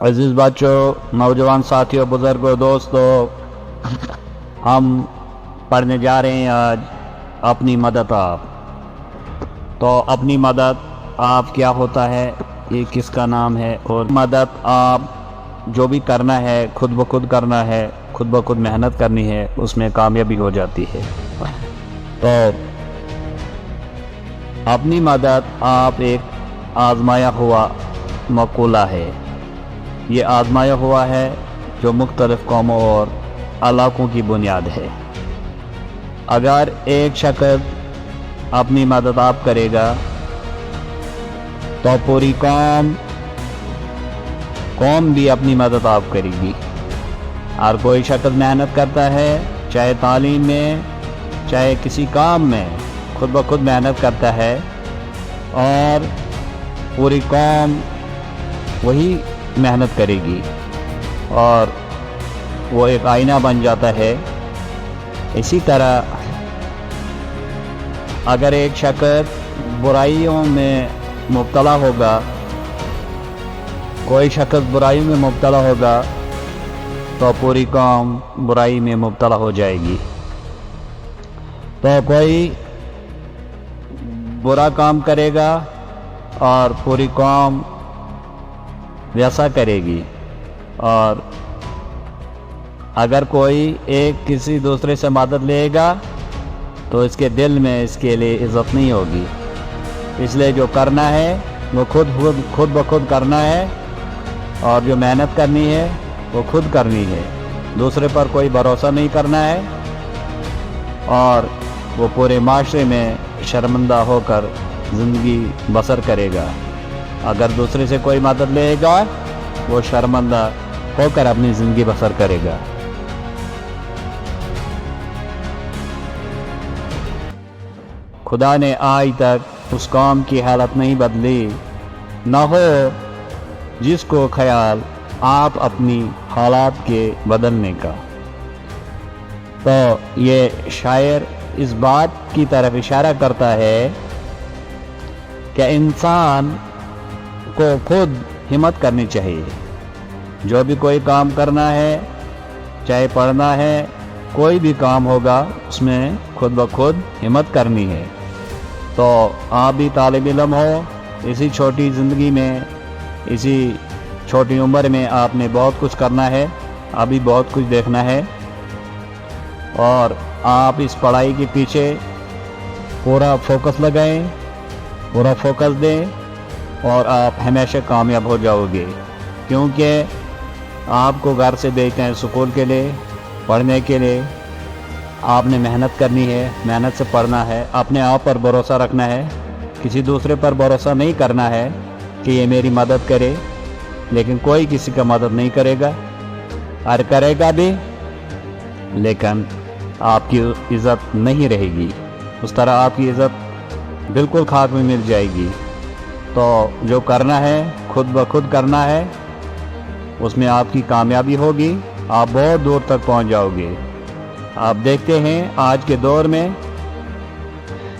عزیز بچوں، نوجوان ساتھیوں، بزرگوں، دوستوں، ہم پڑھنے جا رہے ہیں آج اپنی مدد آپ۔ تو اپنی مدد آپ کیا ہوتا ہے، یہ کس کا نام ہے؟ اور مدد آپ جو بھی کرنا ہے خود بخود کرنا ہے، خود بخود محنت کرنی ہے، اس میں کامیابی ہو جاتی ہے۔ تو اپنی مدد آپ ایک آزمایا ہوا مقولہ ہے، یہ آزمایا ہوا ہے جو مختلف قوموں اور علاقوں کی بنیاد ہے۔ اگر ایک شخص اپنی مدد آپ کرے گا تو پوری قوم بھی اپنی مدد آپ کرے گی۔ اور کوئی شخص محنت کرتا ہے، چاہے تعلیم میں چاہے کسی کام میں، خود بخود محنت کرتا ہے اور پوری قوم وہی محنت کرے گی اور وہ ایک آئینہ بن جاتا ہے۔ اسی طرح اگر ایک شخص برائیوں میں مبتلا ہوگا، کوئی شخص برائیوں میں مبتلا ہوگا تو پوری قوم برائی میں مبتلا ہو جائے گی۔ تو کوئی برا کام کرے گا اور پوری قوم ویسا کرے گی، اور اگر کوئی ایک کسی دوسرے سے مدد لے گا تو اس کے دل میں اس کے لیے عزت نہیں ہوگی۔ اس لیے جو کرنا ہے وہ خود بخود کرنا ہے، اور جو محنت کرنی ہے وہ خود کرنی ہے، دوسرے پر کوئی بھروسہ نہیں کرنا ہے، اور وہ پورے معاشرے میں شرمندہ ہو کر زندگی بسر کرے گا۔ اگر دوسرے سے کوئی مدد لے گا وہ شرمندہ ہو کر اپنی زندگی بسر کرے گا۔ خدا نے آج تک اس قوم کی حالت نہیں بدلی، نہ ہو جس کو خیال آپ اپنی حالات کے بدلنے کا۔ تو یہ شاعر اس بات کی طرف اشارہ کرتا ہے کہ انسان کو خود ہمت کرنی چاہیے۔ جو بھی کوئی کام کرنا ہے، چاہے پڑھنا ہے، کوئی بھی کام ہوگا، اس میں خود بخود ہمت کرنی ہے۔ تو آپ بھی طالب علم ہو، اسی چھوٹی زندگی میں، اسی چھوٹی عمر میں آپ نے بہت کچھ کرنا ہے، ابھی بہت کچھ دیکھنا ہے، اور آپ اس پڑھائی کے پیچھے پورا فوکس لگائیں، پورا فوکس دیں، اور آپ ہمیشہ کامیاب ہو جاؤ گے۔ کیونکہ آپ کو گھر سے بھیجتے ہیں اسکول کے لیے، پڑھنے کے لیے، آپ نے محنت کرنی ہے، محنت سے پڑھنا ہے، اپنے آپ پر بھروسہ رکھنا ہے، کسی دوسرے پر بھروسہ نہیں کرنا ہے کہ یہ میری مدد کرے، لیکن کوئی کسی کا مدد نہیں کرے گا، اور کرے گا بھی لیکن آپ کی عزت نہیں رہے گی، اس طرح آپ کی عزت بالکل خاک میں مل جائے گی۔ تو جو کرنا ہے خود بخود کرنا ہے، اس میں آپ کی کامیابی ہوگی، آپ بہت دور تک پہنچ جاؤ گے۔ آپ دیکھتے ہیں آج کے دور میں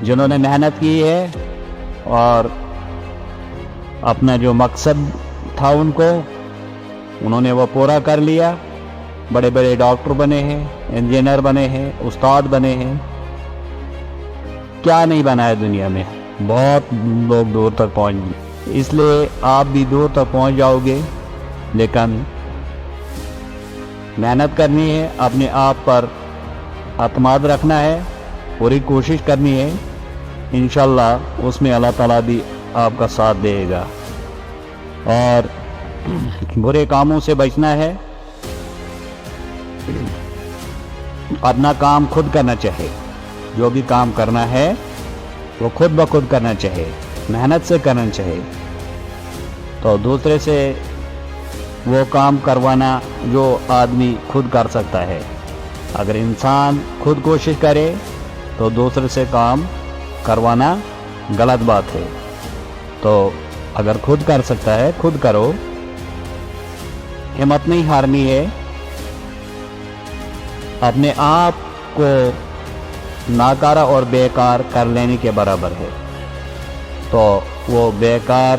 جنہوں نے محنت کی ہے اور اپنا جو مقصد تھا انہوں نے وہ پورا کر لیا، بڑے بڑے ڈاکٹر بنے ہیں، انجینئر بنے ہیں، استاد بنے ہیں، کیا نہیں بنا ہے دنیا میں، بہت لوگ دور تک پہنچ گئے۔ اس لیے آپ بھی دور تک پہنچ جاؤ گے، لیکن محنت کرنی ہے، اپنے آپ پر اعتماد رکھنا ہے، پوری کوشش کرنی ہے، انشاءاللہ اس میں اللہ تعالیٰ بھی آپ کا ساتھ دے گا۔ اور برے کاموں سے بچنا ہے، اپنا کام خود کرنا چاہے، جو بھی کام کرنا ہے وہ خود بخود کرنا چاہے، محنت سے کرنا چاہے۔ تو دوسرے سے وہ کام کروانا جو آدمی خود کر سکتا ہے، اگر انسان خود کوشش کرے تو دوسرے سے کام کروانا غلط بات ہے۔ تو اگر خود کر سکتا ہے خود کرو، ہمت نہیں ہارنی ہے، اپنے آپ کو ناکارہ اور بیکار کر لینے کے برابر ہے۔ تو وہ بیکار